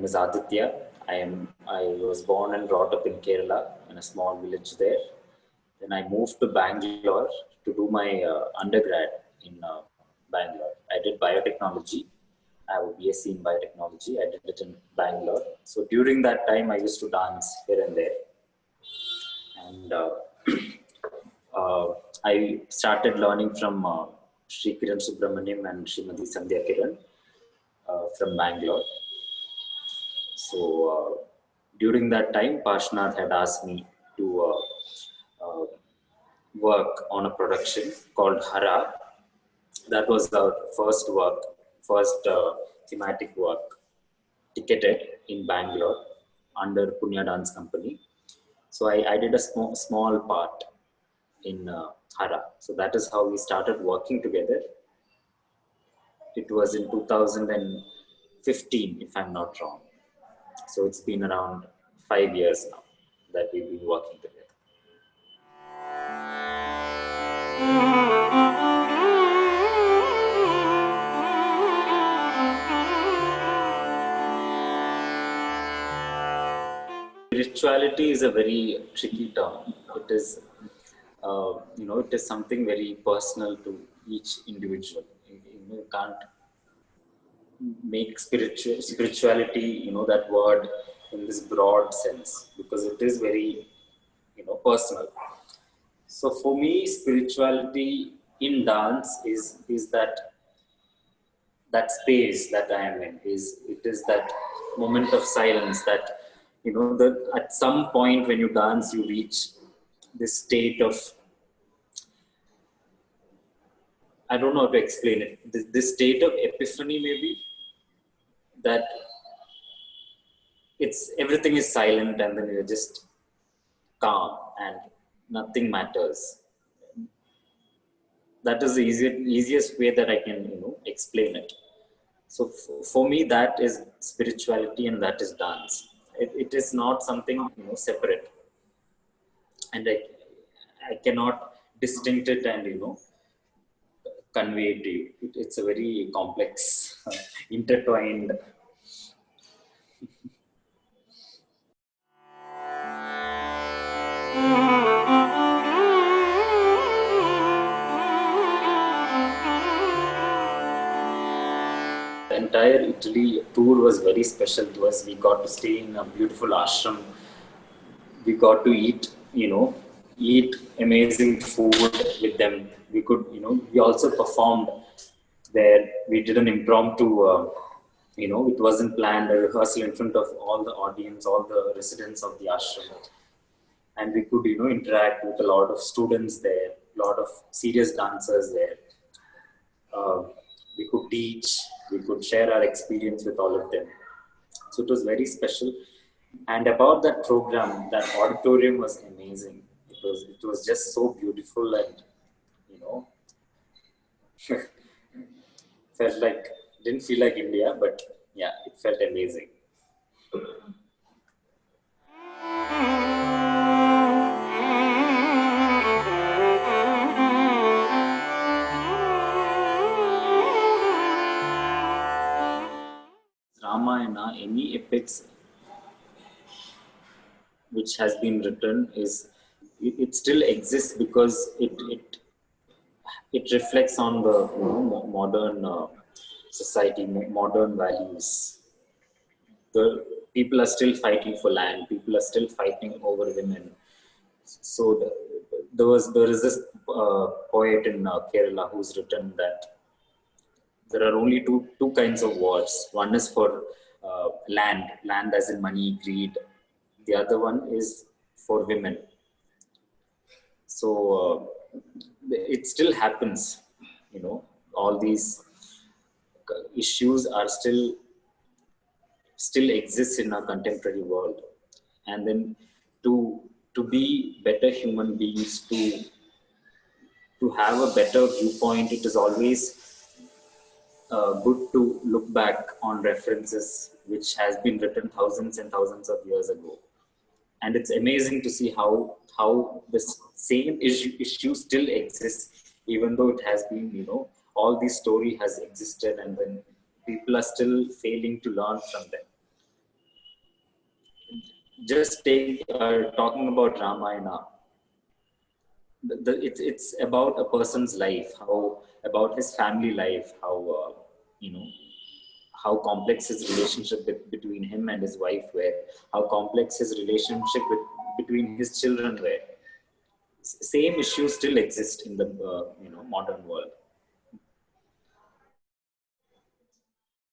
name is Adithya. I was born and brought up in Kerala in a small village there. Then I moved to Bangalore to do my undergrad in Bangalore. I did biotechnology. I have a BSc in biotechnology. I did it in Bangalore. So during that time, I used to dance here and there. And I started learning from Sri Kiran Subramaniam and Srimati Sandhya Kiran from Bangalore. So during that time, Parshwanath had asked me to work on a production called Hara. That was our first thematic work, ticketed in Bangalore under Punyah Dance Company. So I did a small part in Hara. So that is how we started working together. It was in 2015, if I'm not wrong. So it's been around 5 years now that we've been working together. Spirituality is a very tricky term. It is, it is something very personal to each individual. You can't make spirituality, that word in this broad sense, because it is very, personal. So for me, spirituality in dance is that space that I am in. It is that moment of silence that, that at some point when you dance, you reach this state of, I don't know how to explain it, this state of epiphany maybe, that everything is silent and then you're just calm and nothing matters. That is the easiest way that I can, explain it. So for me, that is spirituality and that is dance. It is not something, separate. And I cannot distinct it and, convey it to you. It's a very complex, intertwined. The entire Italy tour was very special to us. We got to stay in a beautiful ashram. We got to eat amazing food with them. We could, we also performed there. We did an impromptu, it wasn't planned, a rehearsal in front of all the audience, all the residents of the ashram. And we could, interact with a lot of students there, a lot of serious dancers there. We could teach, we could share our experience with all of them. So it was very special. And about that program, that auditorium was amazing. It was just so beautiful and, didn't feel like India, but yeah, it felt amazing. Ramayana, any epics which has been written it still exists because it reflects on the modern society, modern values. The people are still fighting for land. People are still fighting over women. So there is this poet in Kerala who's written that there are only two kinds of wars. One is for land as in money, greed. The other one is for women. So it still happens, all these issues are still exist in our contemporary world. And then to be better human beings, to have a better viewpoint, it is always good to look back on references which has been written thousands and thousands of years ago. And it's amazing to see how the same issue still exists, even though it has been, all this story has existed and then people are still failing to learn from them. just take talking about Ramayana. It's about a person's life, how about his family life, how you know how complex his relationship between him and his wife were, how complex his relationship between his children were. Same issues still exist in the modern world.